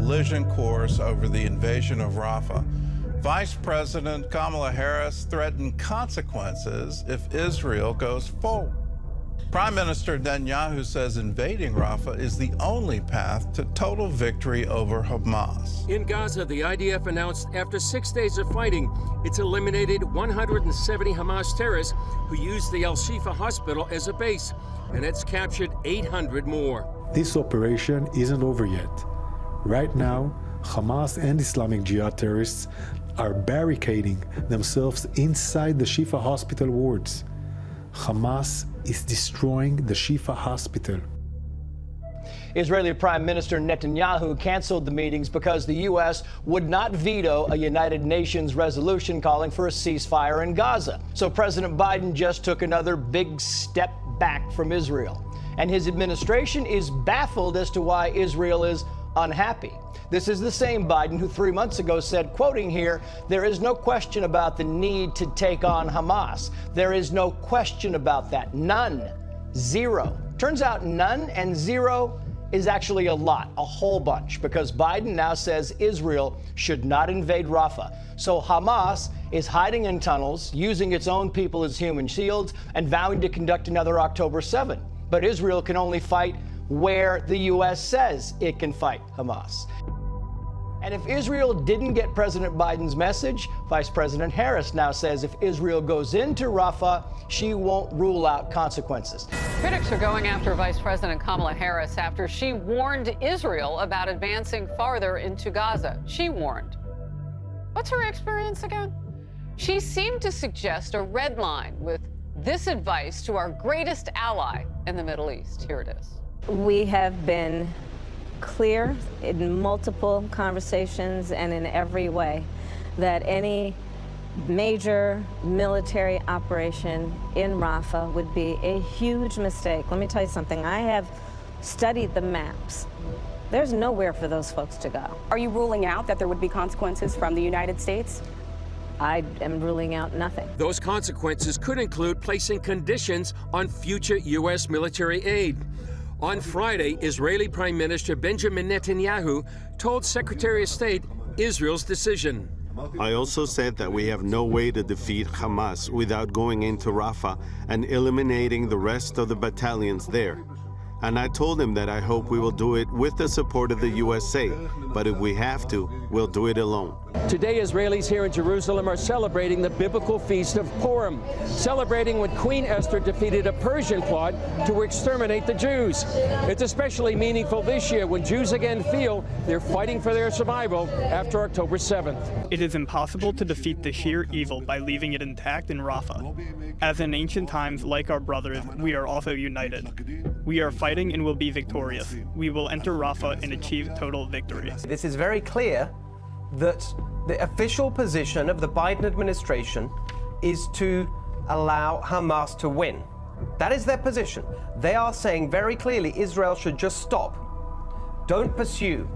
collision course over the invasion of Rafah. Vice President Kamala Harris threatened consequences if Israel goes forward. Prime Minister Netanyahu says invading Rafah is the only path to total victory over Hamas. In Gaza, the IDF announced after 6 days of fighting, it's eliminated 170 Hamas terrorists who used the Al-Shifa hospital as a base, and it's captured 800 more. This operation isn't over yet. Right now, Hamas and Islamic Jihad terrorists are barricading themselves inside the Shifa hospital wards. Hamas is destroying the Shifa hospital. Israeli Prime Minister Netanyahu canceled the meetings because the U.S. would not veto a United Nations resolution calling for a ceasefire in Gaza. So President Biden just took another big step back from Israel. And his administration is baffled as to why Israel is unhappy. This is the same Biden who 3 months ago said, quoting here, "There is no question about the need to take on Hamas. There is no question about that. None. Zero." Turns out none and zero is actually a lot, a whole bunch, because Biden now says Israel should not invade Rafah. So Hamas is hiding in tunnels, using its own people as human shields, and vowing to conduct another October 7. But Israel can only fight where the U.S. says it can fight Hamas. And if Israel didn't get President Biden's message, Vice President Harris now says if Israel goes into Rafah, she won't rule out consequences. Critics are going after Vice President Kamala Harris after she warned Israel about advancing farther into Gaza. She warned. What's her experience again? She seemed to suggest a red line with this advice to our greatest ally in the Middle East. Here it is. We have been clear in multiple conversations and in every way that any major military operation in Rafah would be a huge mistake. Let me tell you something. I have studied the maps. There's nowhere for those folks to go. Are you ruling out that there would be consequences from the United States? I am ruling out nothing. Those consequences could include placing conditions on future U.S. military aid. On Friday, Israeli Prime Minister Benjamin Netanyahu told Secretary of State Israel's decision. I also said that we have no way to defeat Hamas without going into Rafah and eliminating the rest of the battalions there. And I told him that I hope we will do it with the support of the USA, but if we have to, we'll do it alone. Today, Israelis here in Jerusalem are celebrating the biblical feast of Purim, celebrating when Queen Esther defeated a Persian plot to exterminate the Jews. It's especially meaningful this year when Jews again feel they're fighting for their survival after October 7th. It is impossible to defeat the sheer evil by leaving it intact in Rafah. As in ancient times, like our brothers, we are also united. We are fighting and will be victorious. We will enter Rafah and achieve total victory. This is very clear that the official position of the Biden administration is to allow Hamas to win. That is their position. They are saying very clearly Israel should just stop. Don't pursue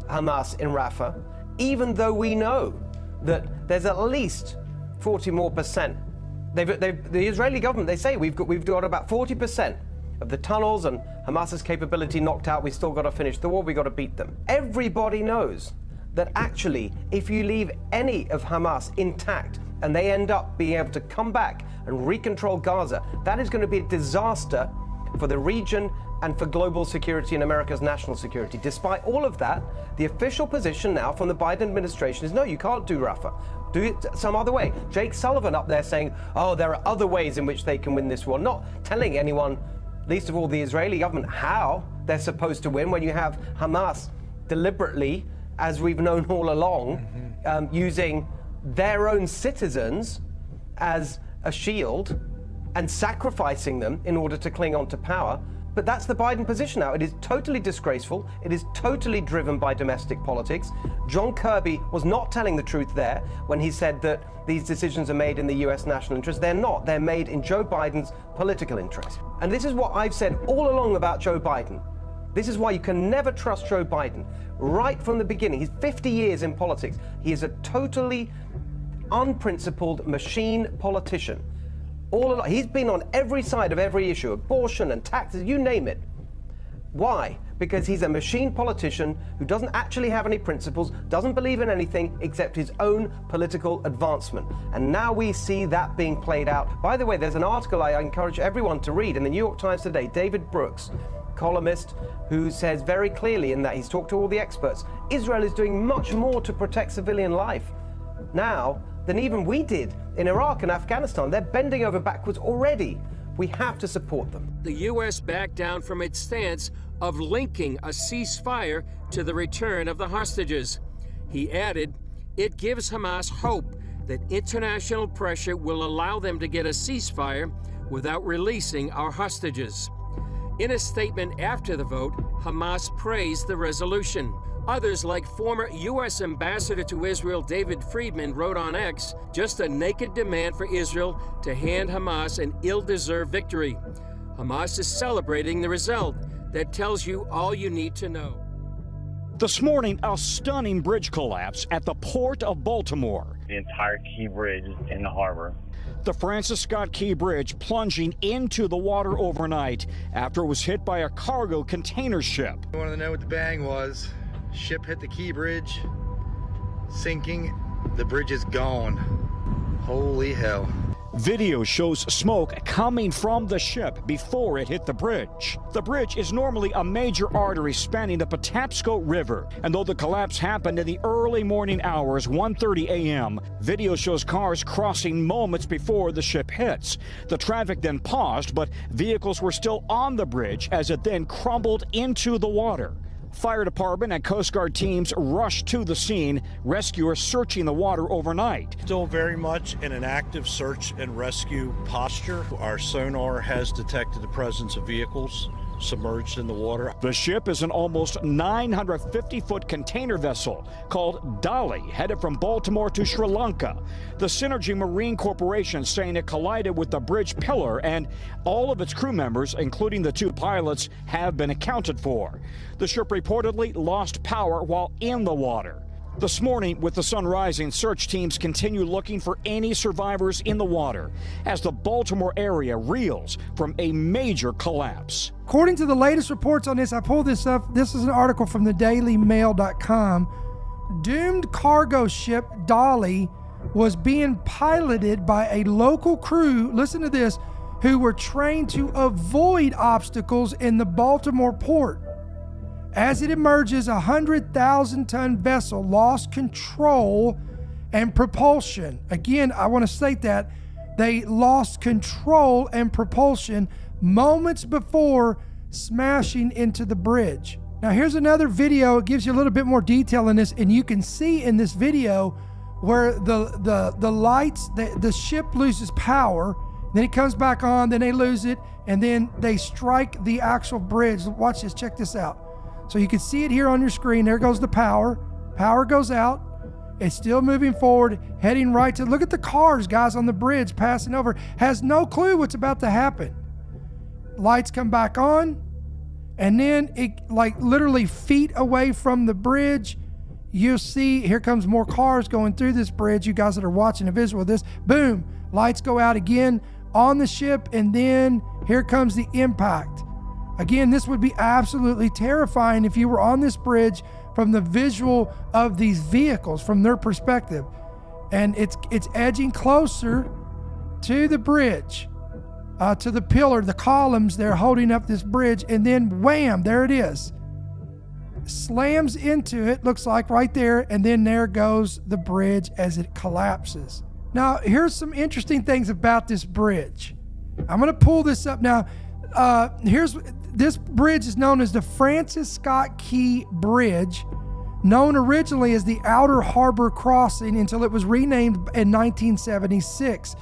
Hamas in Rafah, even though we know that there's at least 40% more. The Israeli government, they say we've got about 40% of the tunnels and Hamas's capability knocked out. We've still got to finish the war. We've got to beat them. Everybody knows that actually, if you leave any of Hamas intact and they end up being able to come back and recontrol Gaza, that is going to be a disaster for the region and for global security and America's national security. Despite all of that, the official position now from the Biden administration is no, you can't do Rafah. Do it some other way. Jake Sullivan up there saying, oh, there are other ways in which they can win this war, not telling anyone, least of all the Israeli government, how they're supposed to win when you have Hamas deliberately, as we've known all along, using their own citizens as a shield and sacrificing them in order to cling on to power. But that's the Biden position now. It is totally disgraceful. It is totally driven by domestic politics. John Kirby was not telling the truth there when he said that these decisions are made in the U.S. national interest. They're not. They're made in Joe Biden's political interest. And this is what I've said all along about Joe Biden. This is why you can never trust Joe Biden. Right from the beginning, he's 50 years in politics. He is a totally unprincipled machine politician. All along, he's been on every side of every issue, abortion and taxes, you name it. Why? because he's a machine politician who doesn't actually have any principles, doesn't believe in anything except his own political advancement. And now we see that being played out. By the way, there's an article I encourage everyone to read in the New York Times today, David Brooks, columnist, who says very clearly in that he's talked to all the experts, Israel is doing much more to protect civilian life now than even we did in Iraq and Afghanistan. They're bending over backwards already. We have to support them. The U.S. backed down from its stance of linking a ceasefire to the return of the hostages. He added, it gives Hamas hope that international pressure will allow them to get a ceasefire without releasing our hostages. In a statement after the vote, Hamas praised the resolution. Others, like former U.S. Ambassador to Israel David Friedman, wrote on X, just a naked demand for Israel to hand Hamas an ill-deserved victory. Hamas is celebrating the result. That tells you all you need to know. This morning, a stunning bridge collapse at the Port of Baltimore. The entire Key Bridge is in the harbor. The Francis Scott Key Bridge plunging into the water overnight after it was hit by a cargo container ship. I wanted to know what the bang was. Ship hit the Key Bridge, sinking. The bridge is gone. Holy hell. Video shows smoke coming from the ship before it hit the bridge. The bridge is normally a major artery spanning the Patapsco River, and though the collapse happened in the early morning hours, 1:30 a.m., video shows cars crossing moments before the ship hits. The traffic then paused, but vehicles were still on the bridge as it then crumbled into the water. Fire department and Coast Guard teams rushed to the scene, rescuers searching the water overnight. Still very much in an active search and rescue posture. Our sonar has detected the presence of vehicles submerged in the water. The ship is an almost 950-foot container vessel called Dali, headed from Baltimore to Sri Lanka. The Synergy Marine Corporation saying it collided with the bridge pillar, and all of its crew members, including the 2 pilots, have been accounted for. The ship reportedly lost power while in the water. This morning, with the sun rising, search teams continue looking for any survivors in the water as the Baltimore area reels from a major collapse. According to the latest reports on this, I pulled this up. This is an article from the dailymail.com. Doomed cargo ship Dali was being piloted by a local crew, listen to this, who were trained to avoid obstacles in the Baltimore port. As it emerges, a 100,000-ton vessel lost control and propulsion. Again, I want to state that. They lost control and propulsion moments before smashing into the bridge. Now, here's another video. It gives you a little bit more detail in this, and you can see in this video where the lights, the ship loses power, then it comes back on, then they lose it, and then they strike the actual bridge. Watch this, check this out. So you can see it here on your screen. There goes the power. Power goes out. It's still moving forward, heading right to, look at the cars, guys, on the bridge passing over. Has no clue what's about to happen. Lights come back on, and then it, like literally feet away from the bridge, you'll see, here comes more cars going through this bridge. You guys that are watching a visual of this, boom, lights go out again on the ship, and then here comes the impact. Again, this would be absolutely terrifying if you were on this bridge from the visual of these vehicles, from their perspective. And it's edging closer to the bridge, to the pillar, the columns there holding up this bridge, and then wham, there it is. Slams into it, looks like right there, and then there goes the bridge as it collapses. Now, here's some interesting things about this bridge. I'm gonna pull this up now. This bridge is known as the Francis Scott Key Bridge, known originally as the Outer Harbor Crossing until it was renamed in 1976.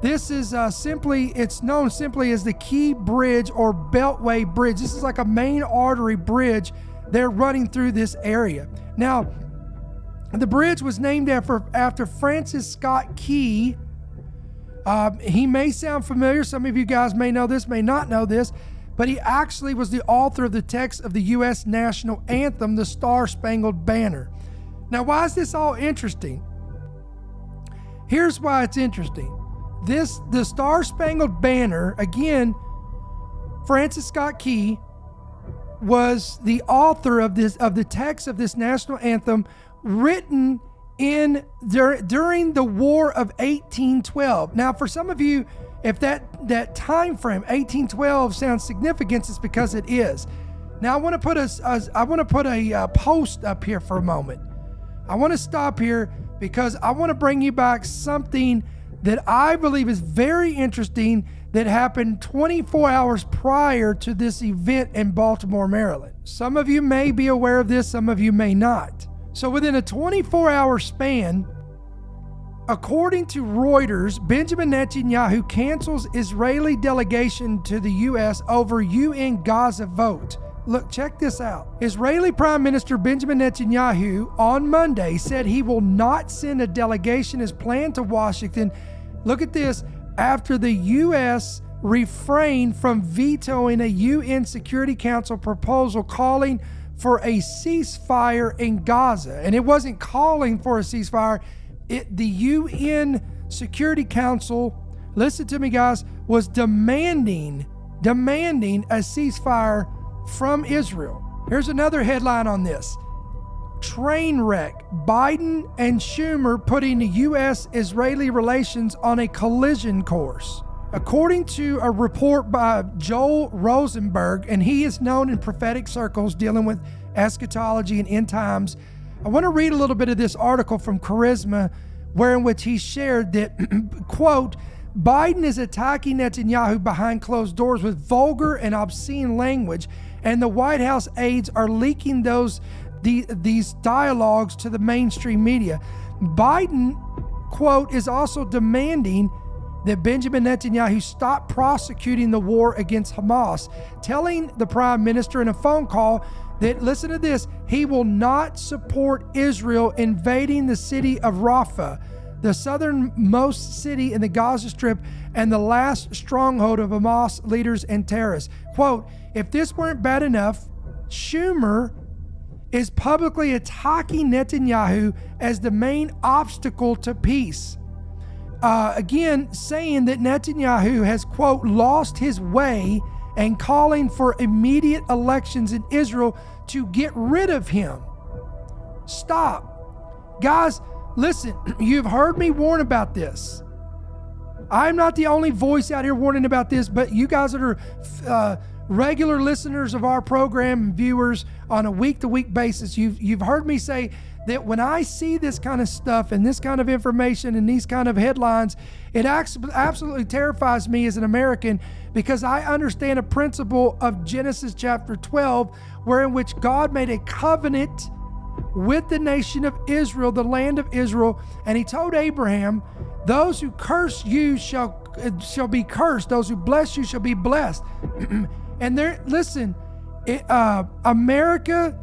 This is it's known simply as the Key Bridge or Beltway Bridge. This is like a main artery bridge. They're running through this area. Now, the bridge was named after Francis Scott Key. He may sound familiar. Some of you guys may know this, may not know this, but he actually was the author of the text of the U.S. national anthem, the Star-Spangled Banner. Now, why is this all interesting? Here's why it's interesting. The Star-Spangled Banner, again, Francis Scott Key was the author of the text of this national anthem, written during the War of 1812. Now, for some of you, if that time frame 1812 sounds significant, it's because it is. Now, I want to put a post up here for a moment. I want to stop here because I want to bring you back something that I believe is very interesting that happened 24 hours prior to this event in Baltimore, Maryland. Some of you may be aware of this, some of you may not. So within a 24-hour span, according to Reuters, Benjamin Netanyahu cancels Israeli delegation to the U.S. over UN Gaza vote. Look, check this out. Israeli Prime Minister Benjamin Netanyahu on Monday said he will not send a delegation as planned to Washington. Look at this. After the U.S. refrained from vetoing a UN Security Council proposal calling for a ceasefire in Gaza. And it wasn't calling for a ceasefire. The UN Security Council, listen to me guys, was demanding a ceasefire from Israel. Here's another headline on this. Train wreck. Biden and Schumer putting U.S.-Israeli relations on a collision course. According to a report by Joel Rosenberg, and he is known in prophetic circles dealing with eschatology and end times, I want to read a little bit of this article from Charisma, in which he shared that, quote, Biden is attacking Netanyahu behind closed doors with vulgar and obscene language, and the White House aides are leaking these dialogues to the mainstream media. Biden, quote, is also demanding that Benjamin Netanyahu stop prosecuting the war against Hamas, telling the prime minister in a phone call that, listen to this, he will not support Israel invading the city of Rafah, the southernmost city in the Gaza Strip and the last stronghold of Hamas leaders and terrorists. Quote, if this weren't bad enough, Schumer is publicly attacking Netanyahu as the main obstacle to peace. Again, saying that Netanyahu has, quote, lost his way and calling for immediate elections in Israel to get rid of him. Stop. Guys, listen, you've heard me warn about this. I'm not the only voice out here warning about this, but you guys that are regular listeners of our program and viewers on a week-to-week basis, you've heard me say that when I see this kind of stuff and this kind of information and these kind of headlines, it absolutely terrifies me as an American, because I understand a principle of Genesis chapter 12, wherein which God made a covenant with the nation of Israel, the land of Israel, and he told Abraham, those who curse you shall be cursed, those who bless you shall be blessed. And there, listen, America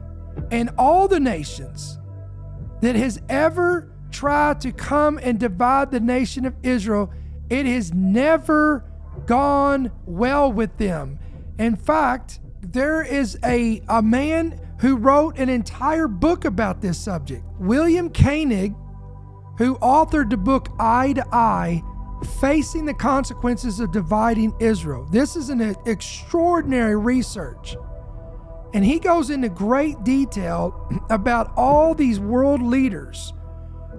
and all the nations that has ever tried to come and divide the nation of Israel, it has never gone well with them. In fact, there is a man who wrote an entire book about this subject, William Koenig, who authored the book Eye to Eye, Facing the Consequences of Dividing Israel. This is an extraordinary research. And he goes into great detail about all these world leaders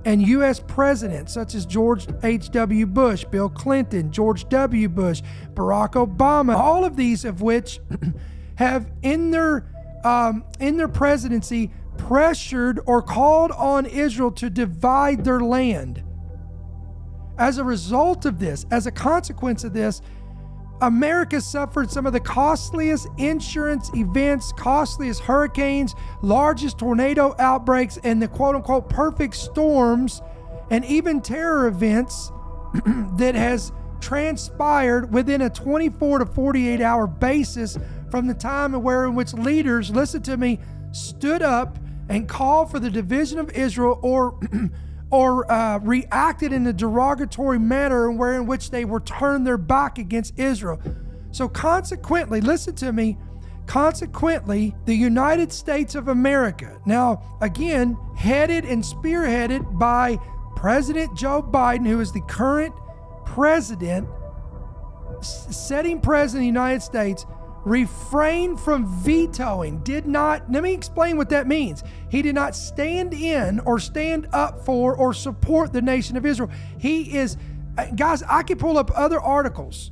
and U.S. presidents such as George H.W. Bush, Bill Clinton, George W. Bush, Barack Obama, all of these of which have in their presidency pressured or called on Israel to divide their land. As a result of this, as a consequence of this, America suffered some of the costliest insurance events, costliest hurricanes, largest tornado outbreaks, and the quote-unquote perfect storms, and even terror events that has transpired within a 24 to 48 hour basis from the time in which leaders, listen to me, stood up and called for the division of Israel or reacted in a derogatory manner in which they were turned their back against Israel. So consequently, listen to me, consequently, the United States of America, now again, headed and spearheaded by President Joe Biden, who is the current president, sitting president of the United States, refrained from vetoing, let me explain what that means. He did not stand in or stand up for or support the nation of Israel. He is, guys, I could pull up other articles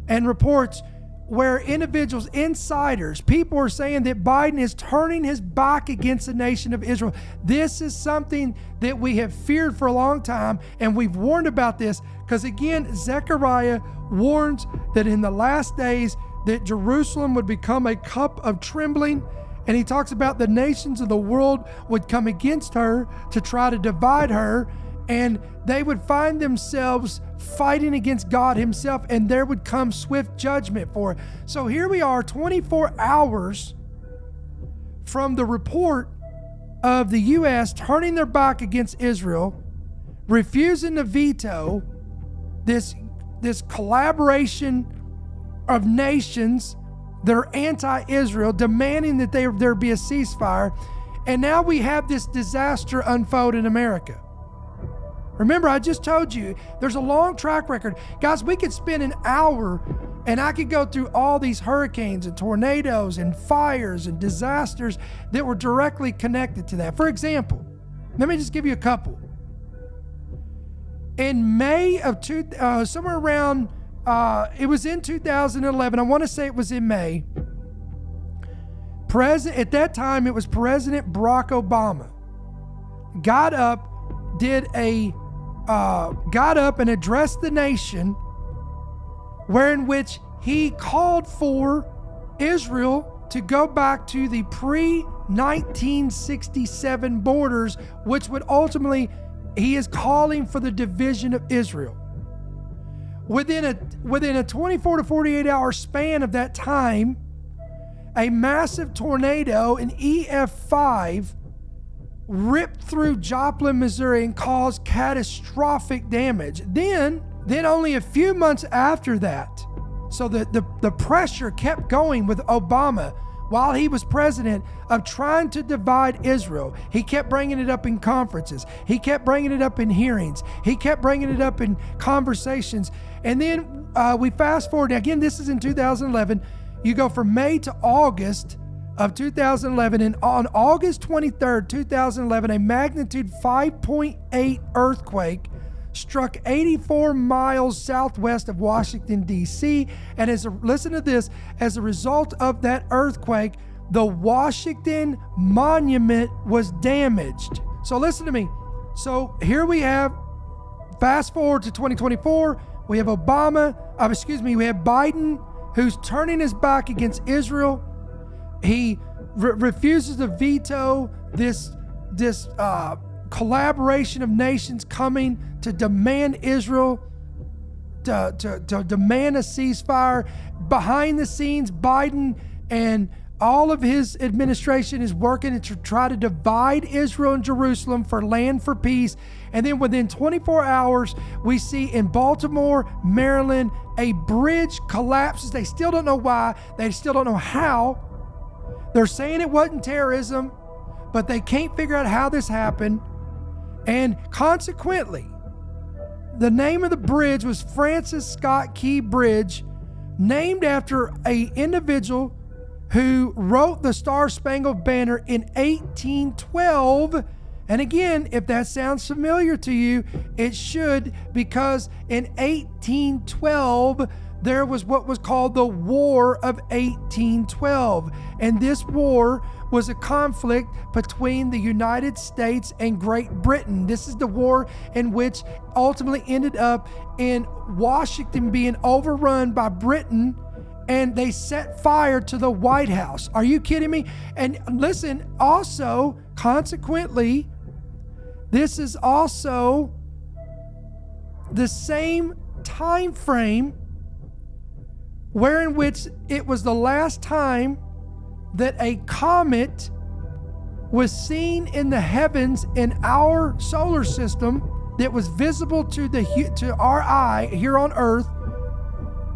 and reports where individuals, insiders, people are saying that Biden is turning his back against the nation of Israel. This is something that we have feared for a long time, and we've warned about this because, again, Zechariah warns that in the last days that Jerusalem would become a cup of trembling, and he talks about the nations of the world would come against her to try to divide her, and they would find themselves fighting against God himself, and there would come swift judgment for it. So here we are 24 hours from the report of the U.S. turning their back against Israel, refusing to veto this collaboration of nations that are anti-Israel, demanding that there be a ceasefire, and now we have this disaster unfold in America. Remember, I just told you, there's a long track record. Guys, we could spend an hour and I could go through all these hurricanes and tornadoes and fires and disasters that were directly connected to that. For example, let me just give you a couple. In May of somewhere around, it was in 2011, I want to say it was in May, at that time it was President Barack Obama got up and addressed the nation, wherein which he called for Israel to go back to the pre-1967 borders, which would ultimately, he is calling for the division of Israel. Within a 24 to 48 hour span of that time, a massive tornado, an EF5, ripped through Joplin, Missouri, and caused catastrophic damage. Then only a few months after that, so the pressure kept going with Obama while he was president of trying to divide Israel. He kept bringing it up in conferences. He kept bringing it up in hearings. He kept bringing it up in conversations. And then we fast forward. Again, this is in 2011. You go from May to August of 2011, and on August 23rd, 2011, a magnitude 5.8 earthquake struck 84 miles southwest of Washington, D.C. And listen to this, as a result of that earthquake, the Washington Monument was damaged. So listen to me. So here we have, fast forward to 2024, we have we have Biden, who's turning his back against Israel. He refuses to veto this collaboration of nations coming to demand Israel, to demand a ceasefire. Behind the scenes, Biden and all of his administration is working to try to divide Israel and Jerusalem for land for peace. And then within 24 hours, we see in Baltimore, Maryland, a bridge collapses. They still don't know why. They still don't know how. They're saying it wasn't terrorism, but they can't figure out how this happened. And consequently, the name of the bridge was Francis Scott Key Bridge, named after an individual who wrote the Star Spangled Banner in 1812. And again, if that sounds familiar to you, it should, because in 1812, there was what was called the War of 1812. And this war was a conflict between the United States and Great Britain. This is the war in which ultimately ended up in Washington being overrun by Britain, and they set fire to the White House. Are you kidding me? And listen, also, consequently, this is also the same time frame wherein which it was the last time that a comet was seen in the heavens in our solar system that was visible to our eye here on Earth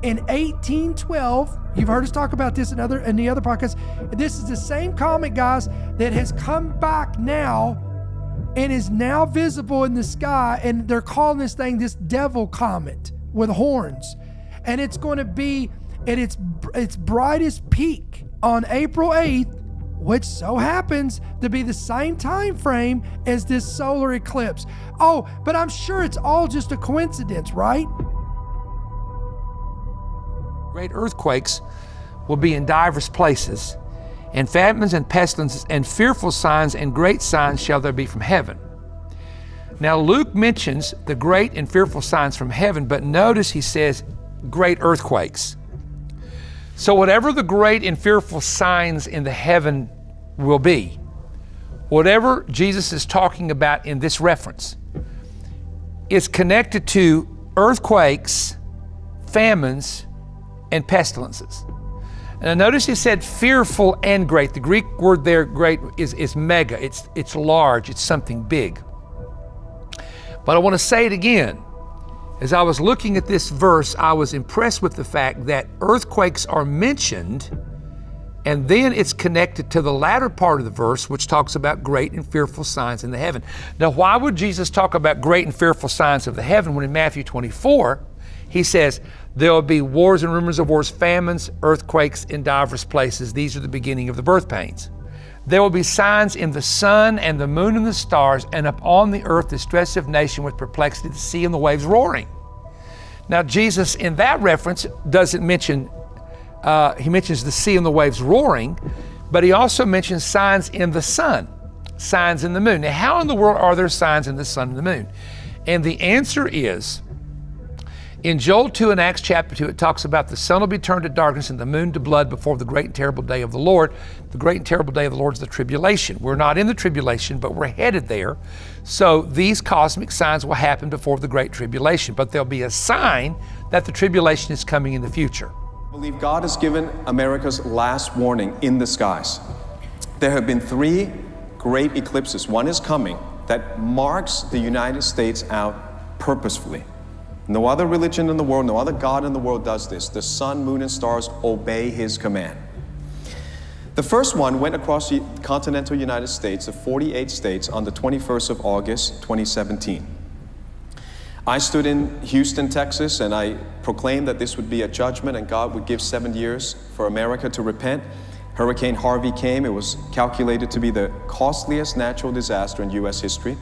in 1812. You've heard us talk about this in the other podcasts. This is the same comet, guys, that has come back now and is now visible in the sky, and they're calling this thing this devil comet with horns. And it's going to be at its brightest peak on April 8th, which so happens to be the same time frame as this solar eclipse. Oh, but I'm sure it's all just a coincidence, right? Great earthquakes will be in divers places, and famines and pestilences and fearful signs and great signs shall there be from heaven. Now Luke mentions the great and fearful signs from heaven, but notice he says great earthquakes. So whatever the great and fearful signs in the heaven will be, whatever Jesus is talking about in this reference, is connected to earthquakes, famines, and pestilences. And notice he said fearful and great. The Greek word there, great, is mega. It's large. It's something big. But I want to say it again. As I was looking at this verse, I was impressed with the fact that earthquakes are mentioned, and then it's connected to the latter part of the verse, which talks about great and fearful signs in the heaven. Now, why would Jesus talk about great and fearful signs of the heaven when in Matthew 24, he says, there will be wars and rumors of wars, famines, earthquakes in divers places. These are the beginning of the birth pains. There will be signs in the sun and the moon and the stars, and upon the earth distress of nation with perplexity, the sea and the waves roaring. Now Jesus in that reference doesn't mention, he mentions the sea and the waves roaring, but he also mentions signs in the sun, signs in the moon. Now how in the world are there signs in the sun and the moon? And the answer is, in Joel 2 and Acts chapter 2, it talks about the sun will be turned to darkness and the moon to blood before the great and terrible day of the Lord. The great and terrible day of the Lord is the tribulation. We're not in the tribulation, but we're headed there. So these cosmic signs will happen before the great tribulation, but there'll be a sign that the tribulation is coming in the future. I believe God has given America's last warning in the skies. There have been 3 great eclipses. One is coming that marks the United States out purposefully. No other religion in the world, no other God in the world does this. The sun, moon, and stars obey his command. The first one went across the continental United States of 48 states on the 21st of August, 2017. I stood in Houston, Texas, and I proclaimed that this would be a judgment and God would give 7 years for America to repent. Hurricane Harvey came. It was calculated to be the costliest natural disaster in U.S. history.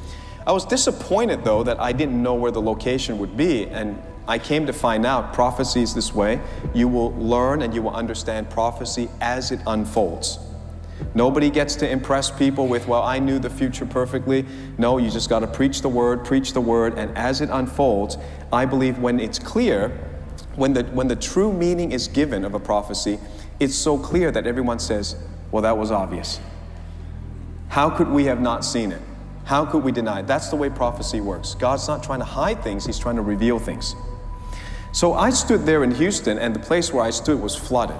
I was disappointed, though, that I didn't know where the location would be, and I came to find out prophecy is this way. You will learn and you will understand prophecy as it unfolds. Nobody gets to impress people with, well, I knew the future perfectly. No, you just got to preach the word, and as it unfolds, I believe when it's clear, when the true meaning is given of a prophecy, it's so clear that everyone says, well, that was obvious. How could we have not seen it? How could we deny it? That's the way prophecy works. God's not trying to hide things, he's trying to reveal things. So I stood there in Houston, and the place where I stood was flooded.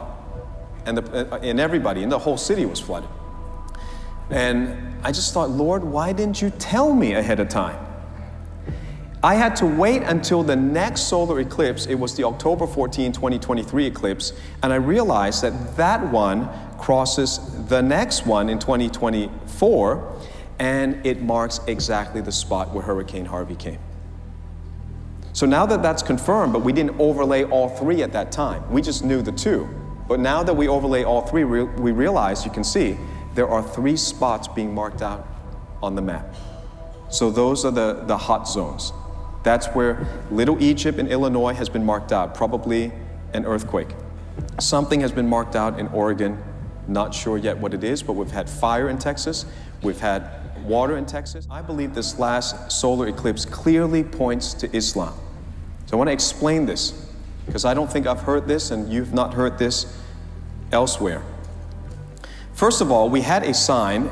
And everybody in the whole city was flooded. And I just thought, Lord, why didn't you tell me ahead of time? I had to wait until the next solar eclipse. It was the October 14, 2023 eclipse, and I realized that that one crosses the next one in 2024, and it marks exactly the spot where Hurricane Harvey came. So now that that's confirmed, but we didn't overlay all 3 at that time. We just knew the 2. But now that we overlay all 3, we realize, you can see, there are 3 spots being marked out on the map. So those are the hot zones. That's where Little Egypt in Illinois has been marked out, probably an earthquake. Something has been marked out in Oregon, not sure yet what it is, but we've had fire in Texas, we've had water in Texas. I believe this last solar eclipse clearly points to Islam. So I want to explain this, because I don't think I've heard this and you've not heard this elsewhere. First of all, we had a sign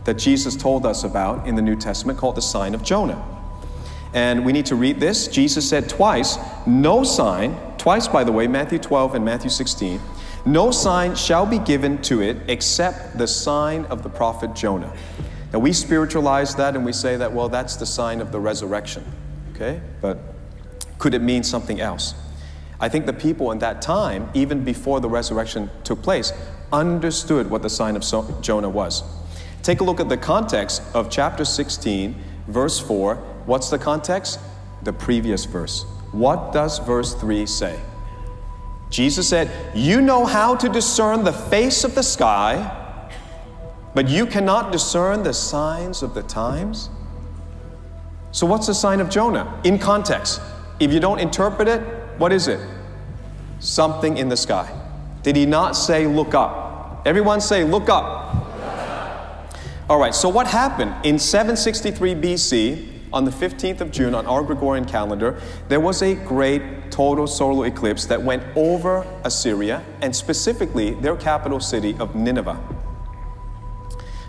that Jesus told us about in the New Testament called the sign of Jonah. And we need to read this. Jesus said twice, no sign, twice by the way, Matthew 12 and Matthew 16, no sign shall be given to it except the sign of the prophet Jonah. Now we spiritualize that and we say that, well, that's the sign of the resurrection, okay? But could it mean something else? I think the people in that time, even before the resurrection took place, understood what the sign of Jonah was. Take a look at the context of chapter 16, verse 4. What's the context? The previous verse. What does verse 3 say? Jesus said, you know how to discern the face of the sky, but you cannot discern the signs of the times? So what's the sign of Jonah? In context. If you don't interpret it, what is it? Something in the sky. Did he not say, look up? Everyone say, look up. All right, so what happened? In 763 BC, on the 15th of June, on our Gregorian calendar, there was a great total solar eclipse that went over Assyria, and specifically their capital city of Nineveh.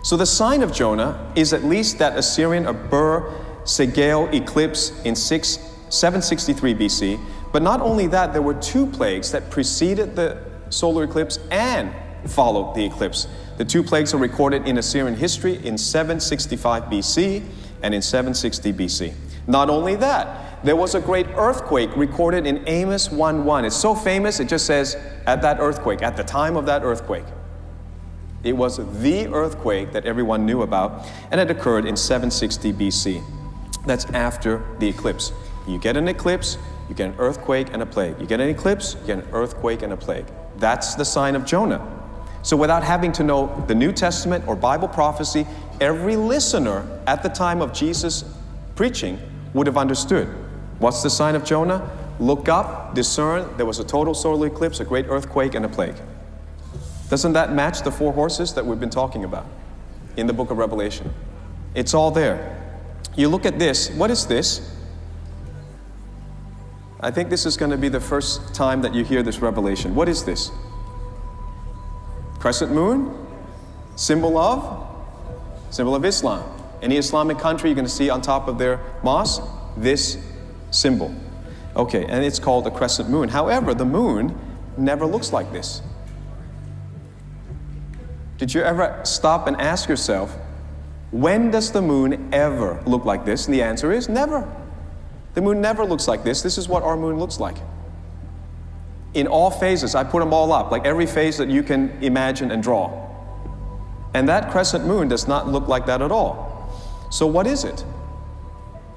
So the sign of Jonah is at least that Assyrian or Bur-Segel eclipse in 763 BC, but not only that, there were two plagues that preceded the solar eclipse and followed the eclipse. The two plagues are recorded in Assyrian history in 765 BC and in 760 BC. Not only that, there was a great earthquake recorded in Amos 1:1. It's so famous, it just says, at that earthquake, at the time of that earthquake. It was the earthquake that everyone knew about, and it occurred in 760 BC. That's after the eclipse. You get an eclipse, you get an earthquake and a plague. You get an eclipse, you get an earthquake and a plague. That's the sign of Jonah. So without having to know the New Testament or Bible prophecy, every listener at the time of Jesus preaching would have understood. What's the sign of Jonah? Look up, discern, there was a total solar eclipse, a great earthquake, and a plague. Doesn't that match the four horses that we've been talking about in the book of Revelation? It's all there. You look at this. What is this? I think this is going to be the first time that you hear this revelation. What is this? Crescent moon? Symbol of Islam. Any Islamic country you're going to see on top of their mosque, this symbol. Okay, and it's called a crescent moon. However, the moon never looks like this. Did you ever stop and ask yourself, when does the moon ever look like this? And the answer is never. The moon never looks like this. This is what our moon looks like. In all phases, I put them all up, like every phase that you can imagine and draw. And that crescent moon does not look like that at all. So what is it?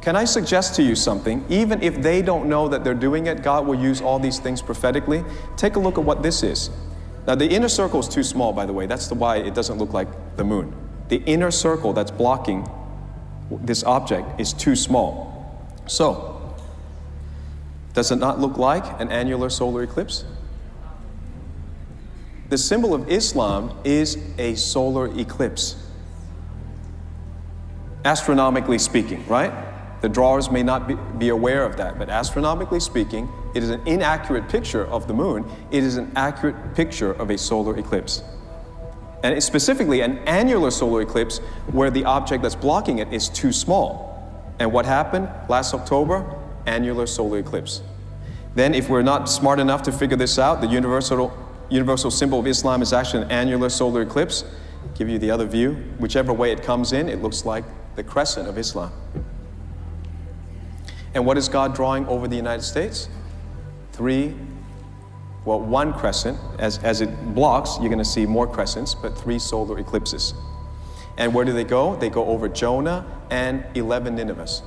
Can I suggest to you something? Even if they don't know that they're doing it, God will use all these things prophetically. Take a look at what this is. Now the inner circle is too small, by the way. That's why it doesn't look like the moon. The inner circle that's blocking this object is too small. So, does it not look like an annular solar eclipse? The symbol of Islam is a solar eclipse. Astronomically speaking, right? The drawers may not be aware of that, but astronomically speaking, it is an inaccurate picture of the moon. It is an accurate picture of a solar eclipse. And it's specifically an annular solar eclipse where the object that's blocking it is too small. And what happened last October? Annular solar eclipse. Then if we're not smart enough to figure this out, the universal symbol of Islam is actually an annular solar eclipse. I'll give you the other view. Whichever way it comes in, it looks like the crescent of Islam. And what is God drawing over the United States? One crescent. As it blocks, you're going to see more crescents, but 3 solar eclipses. And where do they go? They go over Jonah and 11 Ninevehs.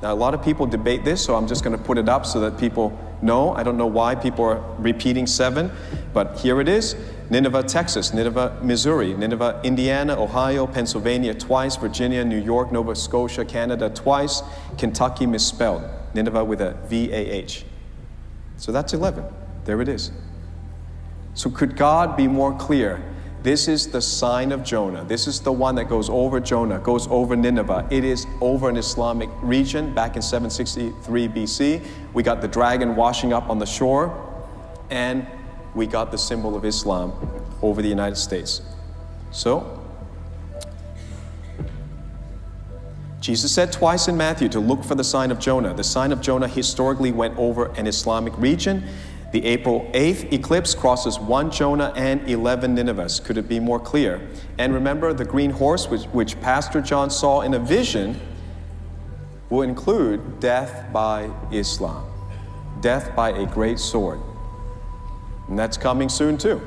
Now, a lot of people debate this, so I'm just going to put it up so that people know. I don't know why people are repeating 7, but here it is. Nineveh, Texas, Nineveh, Missouri, Nineveh, Indiana, Ohio, Pennsylvania twice, Virginia, New York, Nova Scotia, Canada twice, Kentucky misspelled, Nineveh with a V-A-H. So that's 11. There it is. So could God be more clear? This is the sign of Jonah. This is the one that goes over Jonah, goes over Nineveh. It is over an Islamic region back in 763 BC. We got the dragon washing up on the shore, and we got the symbol of Islam over the United States. So, Jesus said twice in Matthew to look for the sign of Jonah. The sign of Jonah historically went over an Islamic region. The April 8th eclipse crosses 1 Jonah and 11 Ninevehs. Could it be more clear? And remember, the green horse, which Pastor John saw in a vision, will include death by Islam. Death by a great sword. And that's coming soon too.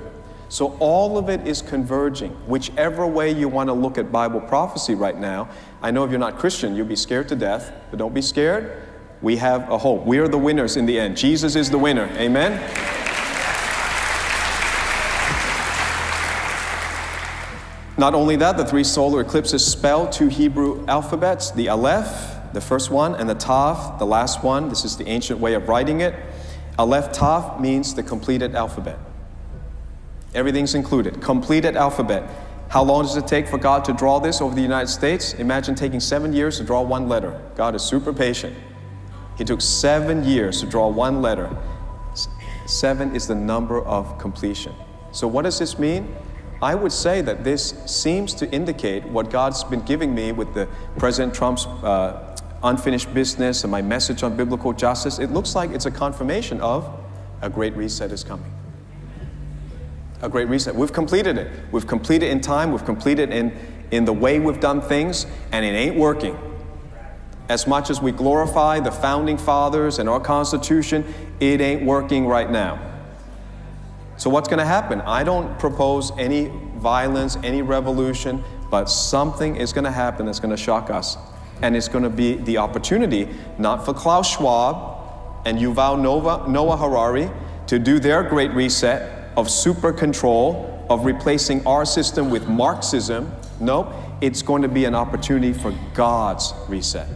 So all of it is converging. Whichever way you want to look at Bible prophecy right now, I know if you're not Christian, you'll be scared to death, but don't be scared. We have a hope. We are the winners in the end. Jesus is the winner. Amen? Not only that, the 3 solar eclipses spell 2 Hebrew alphabets, the Aleph, the first one, and the Tav, the last one. This is the ancient way of writing it. Aleph Tav means the completed alphabet. Everything's included, completed alphabet. How long does it take for God to draw this over the United States? Imagine taking 7 years to draw 1 letter. God is super patient. He took 7 years to draw 1 letter. 7 is the number of completion. So what does this mean? I would say that this seems to indicate what God's been giving me with the President Trump's unfinished business and my message on biblical justice. It looks like it's a confirmation of a great reset is coming. A great reset. We've completed it. We've completed in time. We've completed in the way we've done things, and it ain't working. As much as we glorify the founding fathers and our Constitution, it ain't working right now. So what's going to happen? I don't propose any violence, any revolution, but something is going to happen that's going to shock us. And it's going to be the opportunity, not for Klaus Schwab and Yuval Noah Harari to do their great reset of super control, of replacing our system with Marxism. No, it's going to be an opportunity for God's reset.